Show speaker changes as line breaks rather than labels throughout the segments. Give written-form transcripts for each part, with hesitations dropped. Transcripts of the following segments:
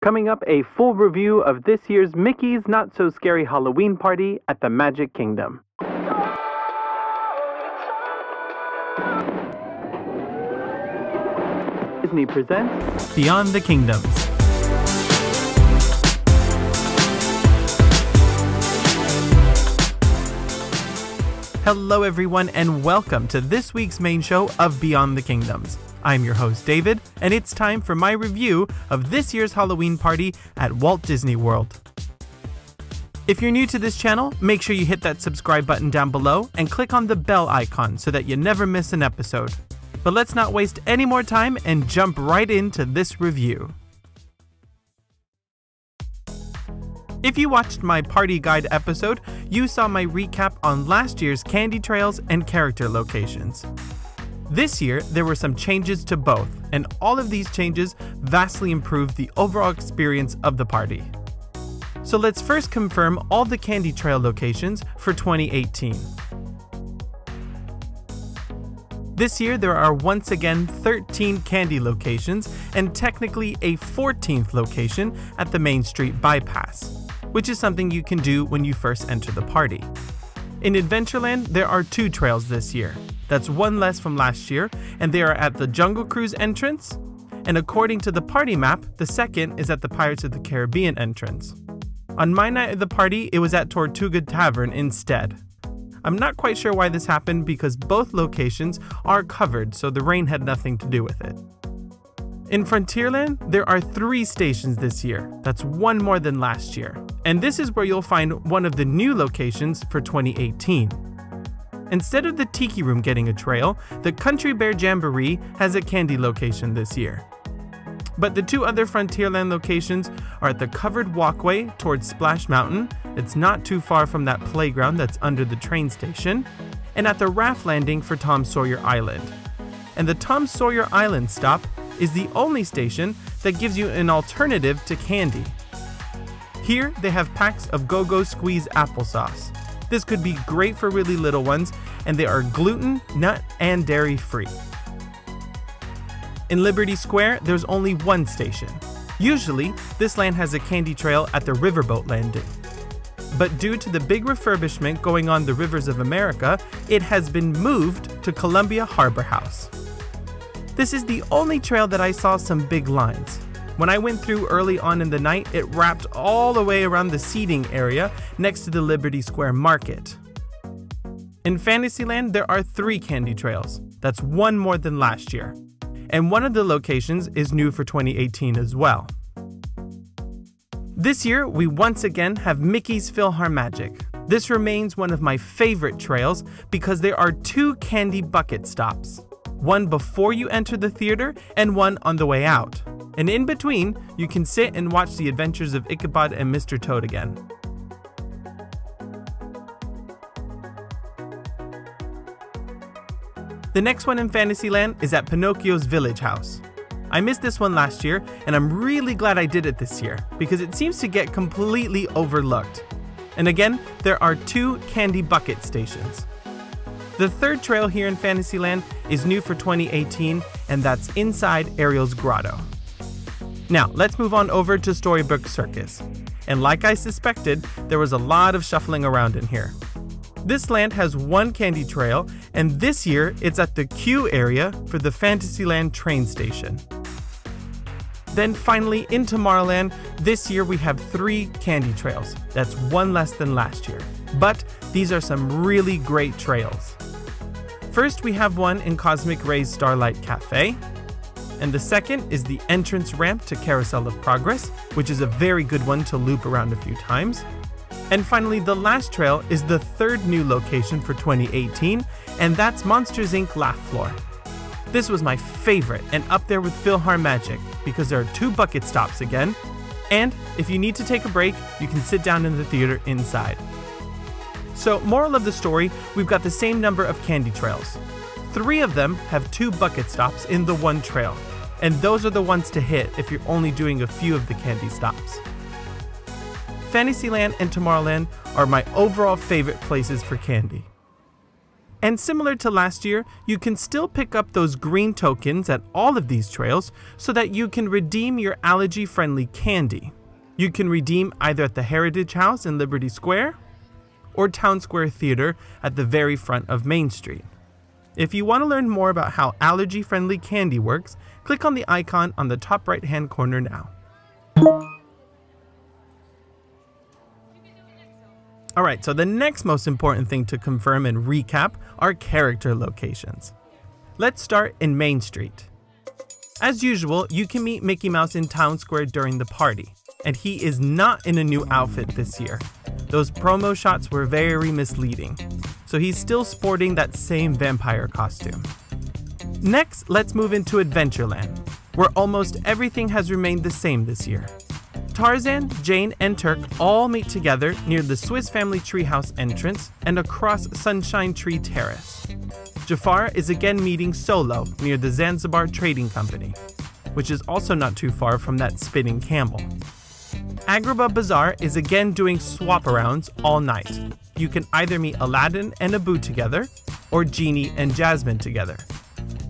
Coming up, a full review of this year's Mickey's Not So Scary Halloween Party at the Magic Kingdom. Disney presents Beyond the Kingdoms. Hello everyone and welcome to this week's main show of Beyond the Kingdoms. I'm your host David, and it's time for my review of this year's Halloween party at Walt Disney World. If you're new to this channel, make sure you hit that subscribe button down below and click on the bell icon so that you never miss an episode. But let's not waste any more time and jump right into this review. If you watched my party guide episode, you saw my recap on last year's candy trails and character locations. This year, there were some changes to both, and all of these changes vastly improved the overall experience of the party. So let's first confirm all the candy trail locations for 2018. This year, there are once again 13 candy locations and technically a 14th location at the Main Street bypass, which is something you can do when you first enter the party. In Adventureland, there are 2 trails this year. That's one less from last year, and they are at the Jungle Cruise entrance, and according to the party map, the second is at the Pirates of the Caribbean entrance. On my night of the party, it was at Tortuga Tavern instead. I'm not quite sure why this happened because both locations are covered, so the rain had nothing to do with it. In Frontierland, there are 3 stations this year. That's one more than last year. And this is where you'll find one of the new locations for 2018. Instead of the Tiki Room getting a trail, the Country Bear Jamboree has a candy location this year. But the 2 other Frontierland locations are at the covered walkway towards Splash Mountain. It's not too far from that playground that's under the train station, and at the raft landing for Tom Sawyer Island. And the Tom Sawyer Island stop is the only station that gives you an alternative to candy. Here they have packs of Go-Go Squeeze applesauce. This could be great for really little ones, and they are gluten, nut, and dairy free. In Liberty Square, there's only one station. Usually, this land has a candy trail at the riverboat landing. But due to the big refurbishment going on the Rivers of America, it has been moved to Columbia Harbor House. This is the only trail that I saw some big lines. When I went through early on in the night, it wrapped all the way around the seating area next to the Liberty Square Market. In Fantasyland, there are 3 candy trails. That's one more than last year. And one of the locations is new for 2018 as well. This year, we once again have Mickey's PhilharMagic. This remains one of my favorite trails because there are 2 candy bucket stops. One before you enter the theater and one on the way out. And in between, you can sit and watch the adventures of Ichabod and Mr. Toad again. The next one in Fantasyland is at Pinocchio's Village House. I missed this one last year, and I'm really glad I did it this year, because it seems to get completely overlooked. And again, there are 2 candy bucket stations. The 3rd trail here in Fantasyland is new for 2018, and that's inside Ariel's Grotto. Now, let's move on over to Storybook Circus. And like I suspected, there was a lot of shuffling around in here. This land has 1 candy trail, and this year it's at the queue area for the Fantasyland train station. Then finally, in Tomorrowland, this year we have 3 candy trails. That's one less than last year. But these are some really great trails. First, we have one in Cosmic Ray's Starlight Cafe. And the second is the entrance ramp to Carousel of Progress, which is a very good one to loop around a few times. And finally, the last trail is the 3rd new location for 2018, and that's Monsters Inc. Laugh Floor. This was my favorite and up there with PhilharMagic because there are 2 bucket stops again, and if you need to take a break, you can sit down in the theater inside. So, moral of the story, we've got the same number of candy trails. 3 of them have 2 bucket stops in the one trail, and those are the ones to hit if you're only doing a few of the candy stops. Fantasyland and Tomorrowland are my overall favorite places for candy. And similar to last year, you can still pick up those green tokens at all of these trails so that you can redeem your allergy-friendly candy. You can redeem either at the Heritage House in Liberty Square or Town Square Theater at the very front of Main Street. If you want to learn more about how allergy-friendly candy works, click on the icon on the top right-hand corner now. Alright, so the next most important thing to confirm and recap are character locations. Let's start in Main Street. As usual, you can meet Mickey Mouse in Town Square during the party, and he is not in a new outfit this year. Those promo shots were very misleading, so he's still sporting that same vampire costume. Next, let's move into Adventureland, where almost everything has remained the same this year. Tarzan, Jane, and Turk all meet together near the Swiss Family Treehouse entrance and across Sunshine Tree Terrace. Jafar is again meeting solo near the Zanzibar Trading Company, which is also not too far from that spinning camel. Agrabah Bazaar is again doing swap-arounds all night. You can either meet Aladdin and Abu together, or Genie and Jasmine together.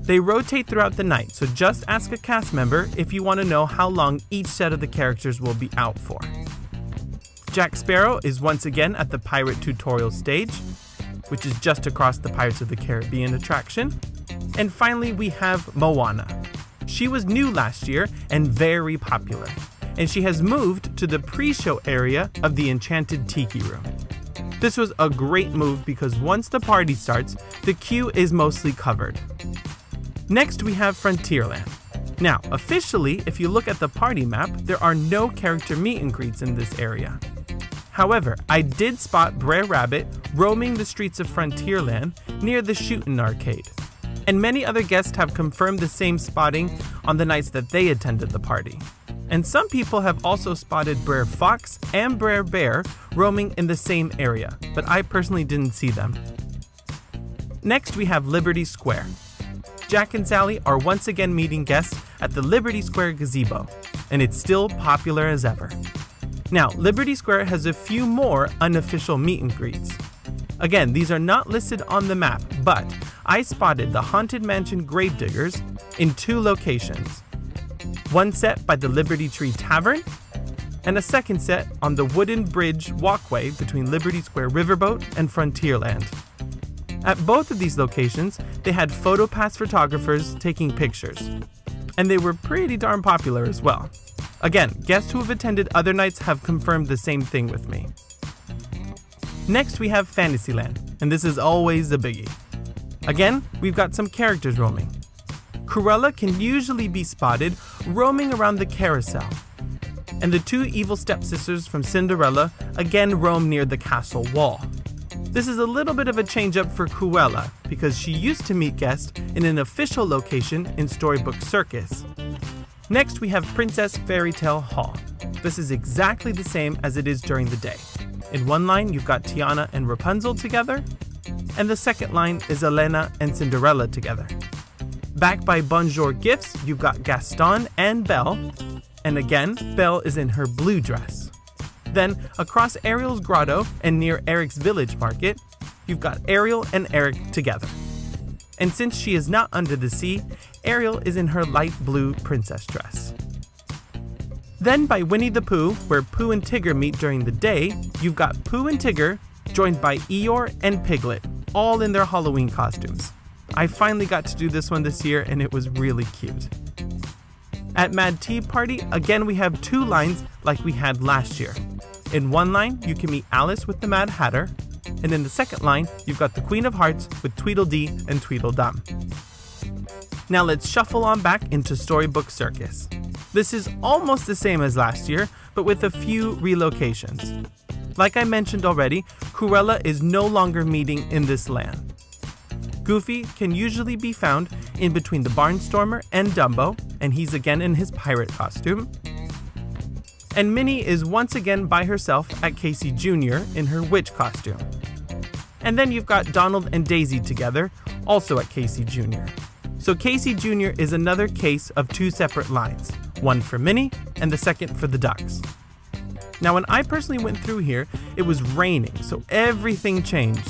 They rotate throughout the night, so just ask a cast member if you want to know how long each set of the characters will be out for. Jack Sparrow is once again at the Pirate Tutorial stage, which is just across the Pirates of the Caribbean attraction. And finally, we have Moana. She was new last year and very popular, and she has moved to the pre-show area of the Enchanted Tiki Room. This was a great move because once the party starts, the queue is mostly covered. Next, we have Frontierland. Now, officially, if you look at the party map, there are no character meet and greets in this area. However, I did spot Brer Rabbit roaming the streets of Frontierland near the Shootin' Arcade. And many other guests have confirmed the same spotting on the nights that they attended the party. And some people have also spotted Brer Fox and Brer Bear roaming in the same area, but I personally didn't see them. Next, we have Liberty Square. Jack and Sally are once again meeting guests at the Liberty Square gazebo, and it's still popular as ever. Now, Liberty Square has a few more unofficial meet and greets. Again, these are not listed on the map, but I spotted the Haunted Mansion Gravediggers in 2 locations. One set by the Liberty Tree Tavern, and a second set on the wooden bridge walkway between Liberty Square Riverboat and Frontierland. At both of these locations, they had PhotoPass photographers taking pictures, and they were pretty darn popular as well. Again, guests who have attended other nights have confirmed the same thing with me. Next, we have Fantasyland, and this is always a biggie. Again, we've got some characters roaming. Cruella can usually be spotted roaming around the carousel, and the 2 evil stepsisters from Cinderella again roam near the castle wall. This is a little bit of a change up for Cruella because she used to meet guests in an official location in Storybook Circus. Next, we have Princess Fairy Tale Hall. This is exactly the same as it is during the day. In one line, you've got Tiana and Rapunzel together, and the second line is Elena and Cinderella together. Back by Bonjour Gifts, you've got Gaston and Belle, and again, Belle is in her blue dress. Then, across Ariel's Grotto and near Eric's Village Market, you've got Ariel and Eric together. And since she is not under the sea, Ariel is in her light blue princess dress. Then by Winnie the Pooh, where Pooh and Tigger meet during the day, you've got Pooh and Tigger joined by Eeyore and Piglet, all in their Halloween costumes. I finally got to do this one this year and it was really cute. At Mad Tea Party, again we have 2 lines like we had last year. In one line, you can meet Alice with the Mad Hatter, and in the second line, you've got the Queen of Hearts with Tweedledee and Tweedledum. Now let's shuffle on back into Storybook Circus. This is almost the same as last year, but with a few relocations. Like I mentioned already, Cruella is no longer meeting in this land. Goofy can usually be found in between the Barnstormer and Dumbo, and he's again in his pirate costume. And Minnie is once again by herself at Casey Jr. in her witch costume. And then you've got Donald and Daisy together, also at Casey Jr. So Casey Jr. is another case of 2 separate lines, one for Minnie and the second for the ducks. Now when I personally went through here, it was raining, so everything changed.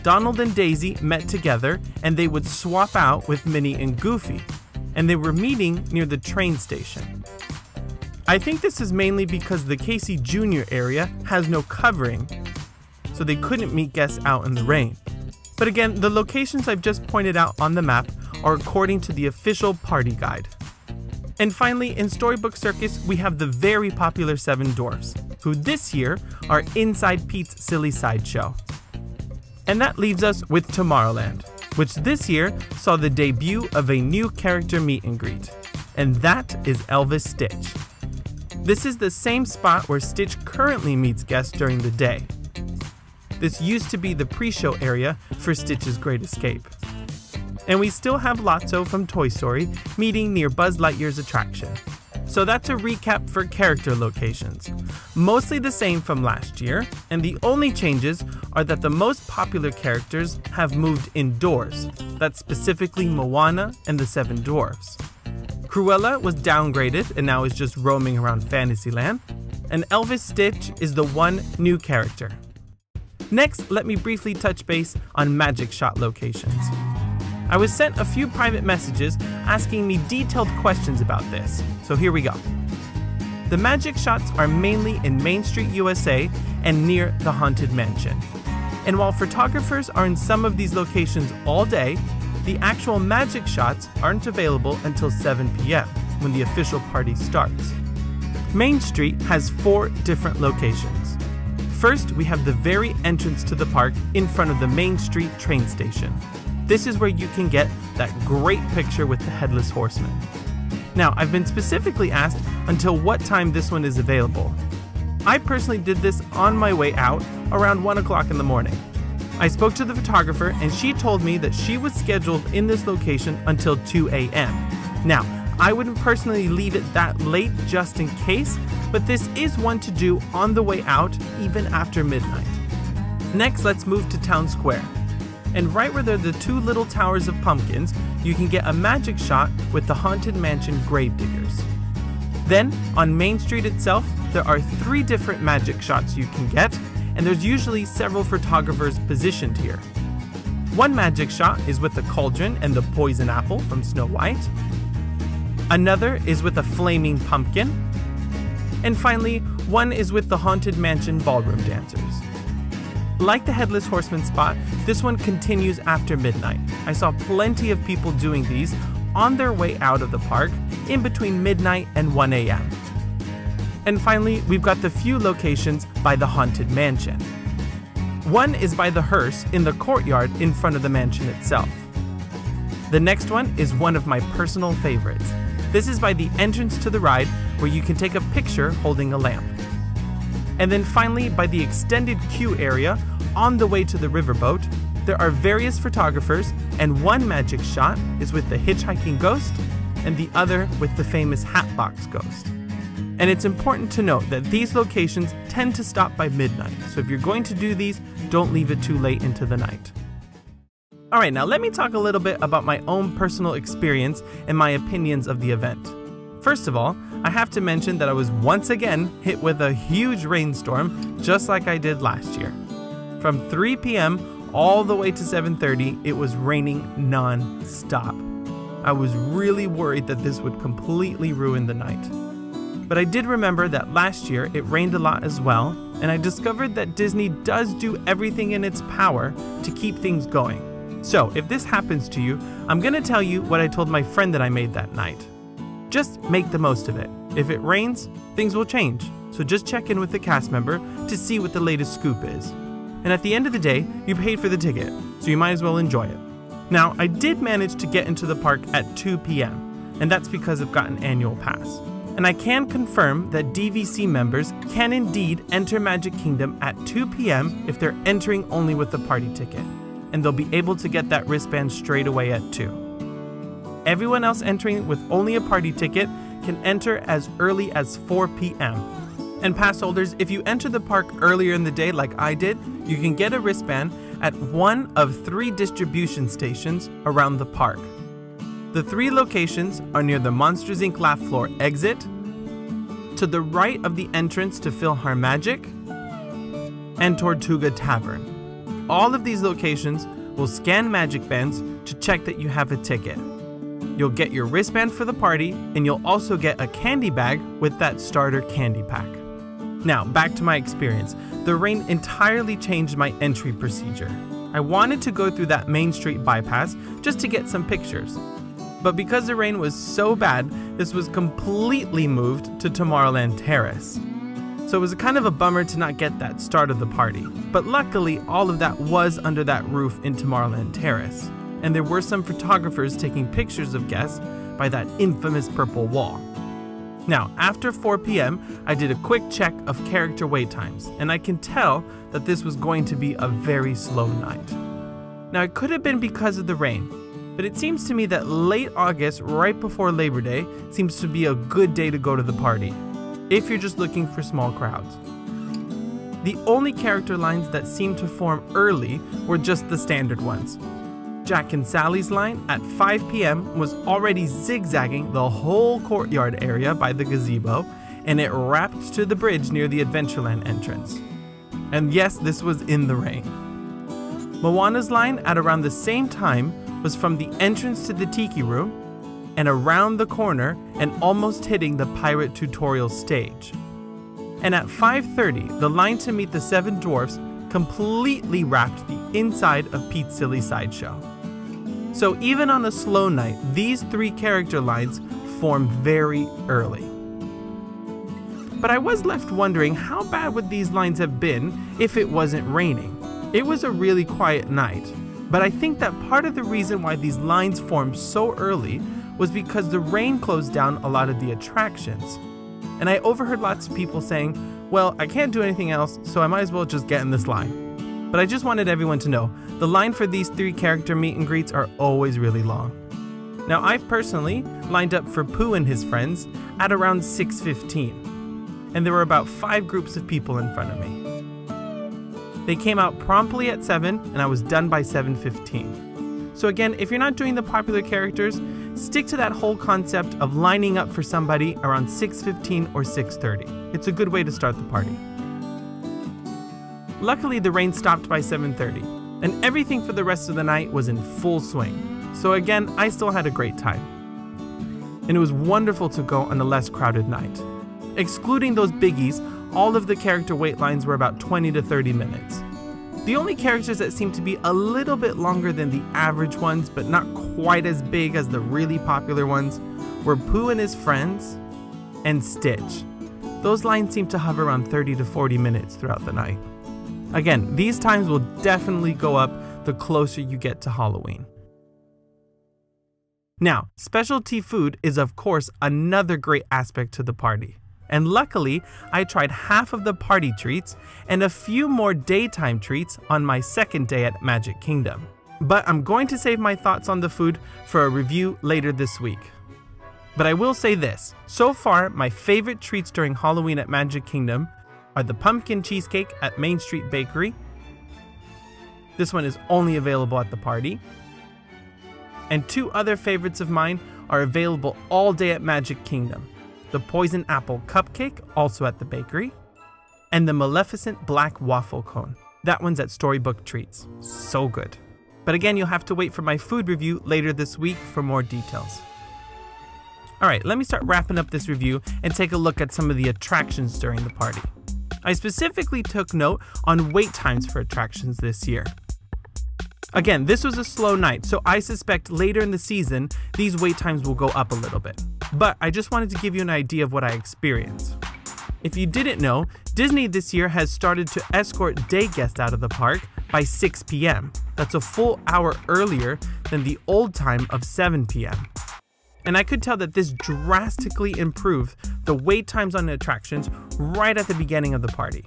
Donald and Daisy met together and they would swap out with Minnie and Goofy, and they were meeting near the train station. I think this is mainly because the Casey Jr. area has no covering, so they couldn't meet guests out in the rain. But again, the locations I've just pointed out on the map are according to the official party guide. And finally, in Storybook Circus, we have the very popular Seven Dwarfs, who this year are inside Pete's Silly Sideshow. And that leaves us with Tomorrowland, which this year saw the debut of a new character meet and greet, and that is Elvis Stitch. This is the same spot where Stitch currently meets guests during the day. This used to be the pre-show area for Stitch's Great Escape. And we still have Lotso from Toy Story meeting near Buzz Lightyear's attraction. So that's a recap for character locations. Mostly the same from last year, and the only changes are that the most popular characters have moved indoors. That's specifically Moana and the Seven Dwarfs. Cruella was downgraded and now is just roaming around Fantasyland, and Elvis Stitch is the one new character. Next, let me briefly touch base on Magic Shot locations. I was sent a few private messages asking me detailed questions about this, so here we go. The magic shots are mainly in Main Street, USA and near the Haunted Mansion. And while photographers are in some of these locations all day, the actual magic shots aren't available until 7 p.m. when the official party starts. Main Street has 4 different locations. First, we have the very entrance to the park in front of the Main Street train station. This is where you can get that great picture with the Headless Horseman. Now, I've been specifically asked until what time this one is available. I personally did this on my way out around 1 o'clock in the morning. I spoke to the photographer and she told me that she was scheduled in this location until 2 a.m. Now, I wouldn't personally leave it that late just in case, but this is one to do on the way out even after midnight. Next, let's move to Town Square. And right where there are the 2 little towers of pumpkins, you can get a magic shot with the Haunted Mansion Gravediggers. Then, on Main Street itself, there are 3 different magic shots you can get, and there's usually several photographers positioned here. One magic shot is with the cauldron and the poison apple from Snow White. Another is with a flaming pumpkin. And finally, one is with the Haunted Mansion ballroom dancers. Like the Headless Horseman spot, this one continues after midnight. I saw plenty of people doing these on their way out of the park in between midnight and 1 a.m. And finally, we've got the few locations by the Haunted Mansion. One is by the hearse in the courtyard in front of the mansion itself. The next one is one of my personal favorites. This is by the entrance to the ride where you can take a picture holding a lamp. And then finally, by the extended queue area on the way to the riverboat, there are various photographers, and one magic shot is with the hitchhiking ghost and the other with the famous Hatbox Ghost. And it's important to note that these locations tend to stop by midnight, so if you're going to do these, don't leave it too late into the night. Alright, now let me talk a little bit about my own personal experience and my opinions of the event. First of all, I have to mention that I was once again hit with a huge rainstorm, just like I did last year. From 3 p.m. all the way to 7:30, it was raining non-stop. I was really worried that this would completely ruin the night. But I did remember that last year it rained a lot as well, and I discovered that Disney does do everything in its power to keep things going. So if this happens to you, I'm gonna tell you what I told my friend that I made that night. Just make the most of it. If it rains, things will change. So just check in with the cast member to see what the latest scoop is. And at the end of the day, you paid for the ticket, so you might as well enjoy it. Now, I did manage to get into the park at 2 p.m., and that's because I've got an annual pass. And I can confirm that DVC members can indeed enter Magic Kingdom at 2 p.m. if they're entering only with the party ticket, and they'll be able to get that wristband straight away at 2. Everyone else entering with only a party ticket can enter as early as 4 p.m. And pass holders, if you enter the park earlier in the day like I did, you can get a wristband at one of 3 distribution stations around the park. The 3 locations are near the Monsters Inc. Laugh Floor exit, to the right of the entrance to PhilharMagic, and Tortuga Tavern. all of these locations will scan magic bands to check that you have a ticket. You'll get your wristband for the party, and you'll also get a candy bag with that starter candy pack. Now, back to my experience. The rain entirely changed my entry procedure. I wanted to go through that Main Street bypass just to get some pictures. But because the rain was so bad, this was completely moved to Tomorrowland Terrace. So it was kind of a bummer to not get that start of the party. But luckily, all of that was under that roof in Tomorrowland Terrace. And there were some photographers taking pictures of guests by that infamous purple wall. Now, after 4 p.m., I did a quick check of character wait times, and I can tell that this was going to be a very slow night. Now, it could have been because of the rain, but it seems to me that late August, right before Labor Day, seems to be a good day to go to the party, if you're just looking for small crowds. The only character lines that seemed to form early were just the standard ones. Jack and Sally's line at 5 p.m. was already zigzagging the whole courtyard area by the gazebo, and it wrapped to the bridge near the Adventureland entrance. And yes, this was in the rain. Moana's line at around the same time was from the entrance to the Tiki Room and around the corner and almost hitting the pirate tutorial stage. And at 5:30, the line to meet the 7 dwarfs completely wrapped the inside of Pete's Silly Sideshow. So even on a slow night, these 3 character lines form very early. But I was left wondering, how bad would these lines have been if it wasn't raining? It was a really quiet night, but I think that part of the reason why these lines formed so early was because the rain closed down a lot of the attractions. And I overheard lots of people saying, well, I can't do anything else, so I might as well just get in this line. But I just wanted everyone to know, the line for these 3 character meet and greets are always really long. Now, I've personally lined up for Pooh and his friends at around 6:15, and there were about 5 groups of people in front of me. They came out promptly at 7, and I was done by 7:15. So again, if you're not doing the popular characters, stick to that whole concept of lining up for somebody around 6:15 or 6:30. It's a good way to start the party. Luckily, the rain stopped by 7:30, and everything for the rest of the night was in full swing. So again, I still had a great time. And it was wonderful to go on a less crowded night. Excluding those biggies, all of the character wait lines were about 20 to 30 minutes. The only characters that seemed to be a little bit longer than the average ones, but not quite as big as the really popular ones, were Pooh and his friends and Stitch. Those lines seemed to hover around 30 to 40 minutes throughout the night. Again, these times will definitely go up the closer you get to Halloween. Now, specialty food is of course another great aspect to the party. And luckily, I tried half of the party treats and a few more daytime treats on my second day at Magic Kingdom. But I'm going to save my thoughts on the food for a review later this week. But I will say this, so far my favorite treats during Halloween at Magic Kingdom are the pumpkin cheesecake at Main Street Bakery. This one is only available at the party. And 2 other favorites of mine are available all day at Magic Kingdom. The Poison Apple Cupcake, also at the bakery, and the Maleficent Black Waffle Cone. That one's at Storybook Treats. So good. But again, you'll have to wait for my food review later this week for more details. Alright, let me start wrapping up this review and take a look at some of the attractions during the party. I specifically took note on wait times for attractions this year. Again, this was a slow night, so I suspect later in the season, these wait times will go up a little bit. But I just wanted to give you an idea of what I experienced. If you didn't know, Disney this year has started to escort day guests out of the park by 6 p.m. That's a full hour earlier than the old time of 7 p.m. And I could tell that this drastically improved the wait times on the attractions right at the beginning of the party.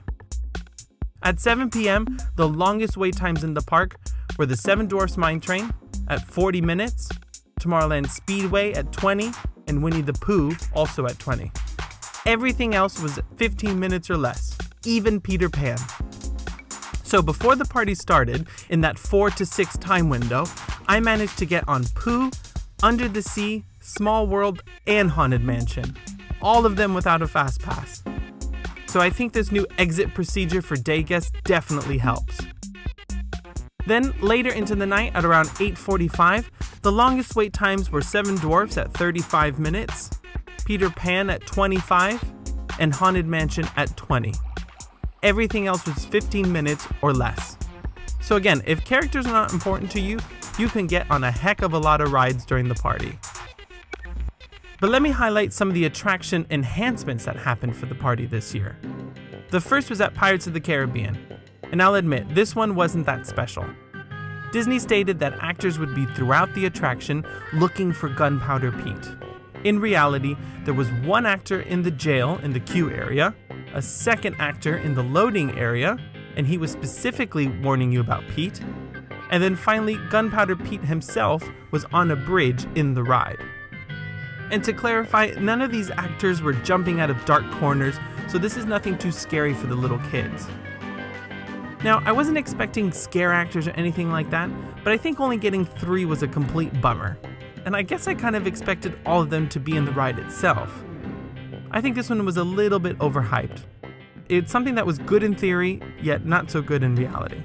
At 7 p.m., the longest wait times in the park were the 7 Dwarfs Mine Train at 40 minutes, Tomorrowland Speedway at 20, and Winnie the Pooh also at 20. Everything else was 15 minutes or less, even Peter Pan. So before the party started, in that 4 to 6 time window, I managed to get on Pooh, Under the Sea, Small World, and Haunted Mansion, all of them without a fast pass. So I think this new exit procedure for day guests definitely helps. Then later into the night at around 8:45, the longest wait times were 7 Dwarfs at 35 minutes, Peter Pan at 25, and Haunted Mansion at 20. Everything else was 15 minutes or less. So again, if characters are not important to you, you can get on a heck of a lot of rides during the party. But let me highlight some of the attraction enhancements that happened for the party this year. The first was at Pirates of the Caribbean, and I'll admit, this one wasn't that special. Disney stated that actors would be throughout the attraction looking for Gunpowder Pete. In reality, there was one actor in the jail in the queue area, a second actor in the loading area, and he was specifically warning you about Pete, and then finally Gunpowder Pete himself was on a bridge in the ride. And to clarify, none of these actors were jumping out of dark corners, so this is nothing too scary for the little kids. Now, I wasn't expecting scare actors or anything like that, but I think only getting 3 was a complete bummer. And I guess I kind of expected all of them to be in the ride itself. I think this one was a little bit overhyped. It's something that was good in theory, yet not so good in reality.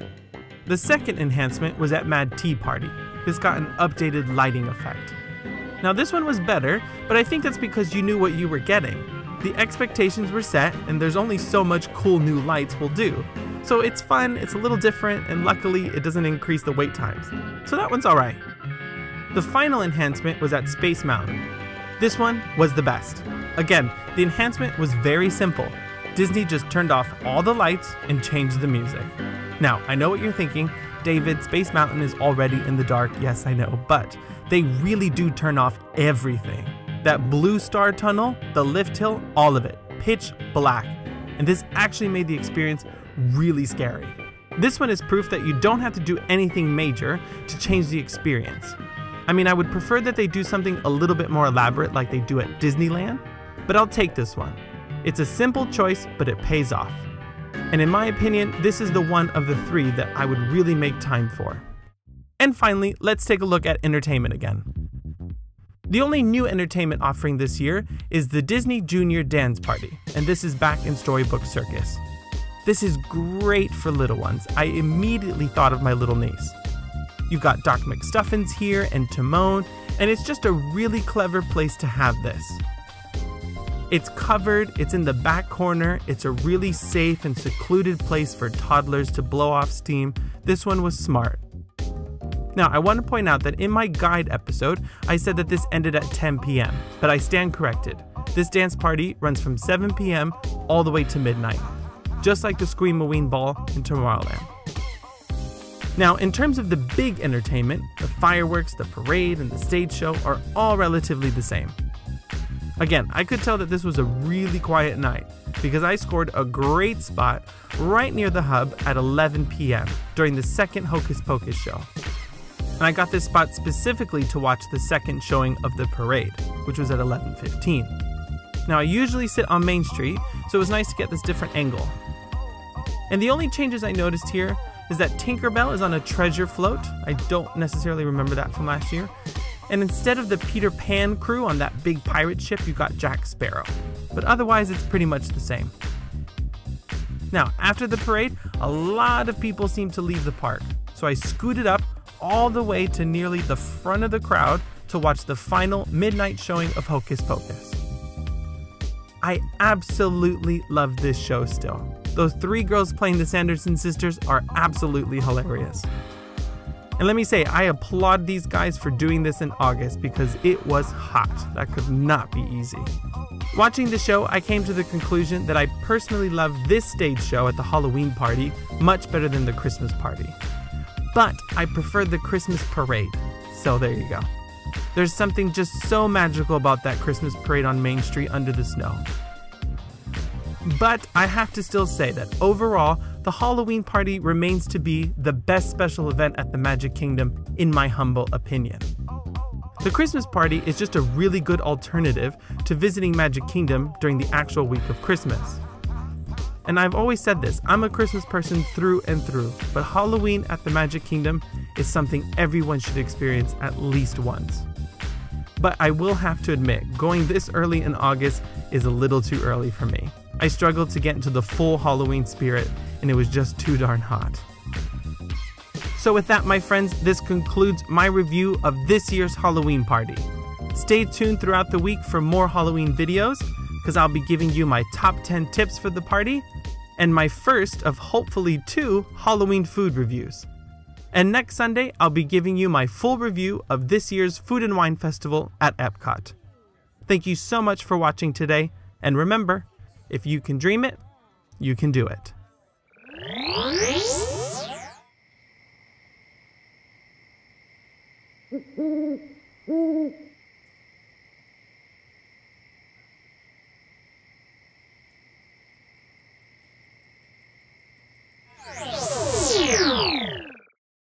The second enhancement was at Mad Tea Party. This got an updated lighting effect. Now this one was better, but I think that's because you knew what you were getting. The expectations were set, and there's only so much cool new lights will do. So it's fun, it's a little different, and luckily it doesn't increase the wait times. So that one's alright. The final enhancement was at Space Mountain. This one was the best. Again, the enhancement was very simple. Disney just turned off all the lights and changed the music. Now, I know what you're thinking, David, Space Mountain is already in the dark, yes I know, but they really do turn off everything. That Blue Star Tunnel, the lift hill, all of it, pitch black. And this actually made the experience really scary. This one is proof that you don't have to do anything major to change the experience. I mean, I would prefer that they do something a little bit more elaborate like they do at Disneyland, but I'll take this one. It's a simple choice, but it pays off. And in my opinion, this is the one of the 3 that I would really make time for. And finally, let's take a look at entertainment again. The only new entertainment offering this year is the Disney Junior Dance Party, and this is back in Storybook Circus. This is great for little ones. I immediately thought of my little niece. You've got Doc McStuffins here and Timon, and it's just a really clever place to have this. It's covered, it's in the back corner, it's a really safe and secluded place for toddlers to blow off steam. This one was smart. Now, I want to point out that in my guide episode, I said that this ended at 10 p.m., but I stand corrected. This dance party runs from 7 p.m. all the way to midnight, just like the Scream-A-Ween Ball in Tomorrowland. Now, in terms of the big entertainment, the fireworks, the parade, and the stage show are all relatively the same. Again, I could tell that this was a really quiet night because I scored a great spot right near the hub at 11 p.m. during the second Hocus Pocus show. And I got this spot specifically to watch the second showing of the parade, which was at 11:15. Now, I usually sit on Main Street, so it was nice to get this different angle. And the only changes I noticed here is that Tinkerbell is on a treasure float. I don't necessarily remember that from last year. And instead of the Peter Pan crew on that big pirate ship, you got Jack Sparrow. But otherwise, it's pretty much the same. Now, after the parade, a lot of people seemed to leave the park. So I scooted up all the way to nearly the front of the crowd to watch the final midnight showing of Hocus Pocus. I absolutely love this show still. Those 3 girls playing the Sanderson sisters are absolutely hilarious. And let me say, I applaud these guys for doing this in August because it was hot. That could not be easy. Watching the show, I came to the conclusion that I personally love this stage show at the Halloween party much better than the Christmas party. But I prefer the Christmas parade, so there you go. There's something just so magical about that Christmas parade on Main Street under the snow. But I have to still say that overall, the Halloween party remains to be the best special event at the Magic Kingdom, in my humble opinion. The Christmas party is just a really good alternative to visiting Magic Kingdom during the actual week of Christmas. And I've always said this, I'm a Christmas person through and through, but Halloween at the Magic Kingdom is something everyone should experience at least once. But I will have to admit, going this early in August is a little too early for me. I struggled to get into the full Halloween spirit, and it was just too darn hot. So So with that, my friends, this concludes my review of this year's Halloween party. Stay tuned throughout the week for more Halloween videos, because I'll be giving you my top 10 tips for the party, and my first of hopefully 2 Halloween food reviews. And next Sunday, I'll be giving you my full review of this year's Food and Wine Festival at Epcot. Thank you so much for watching today, and remember, if you can dream it, you can do it.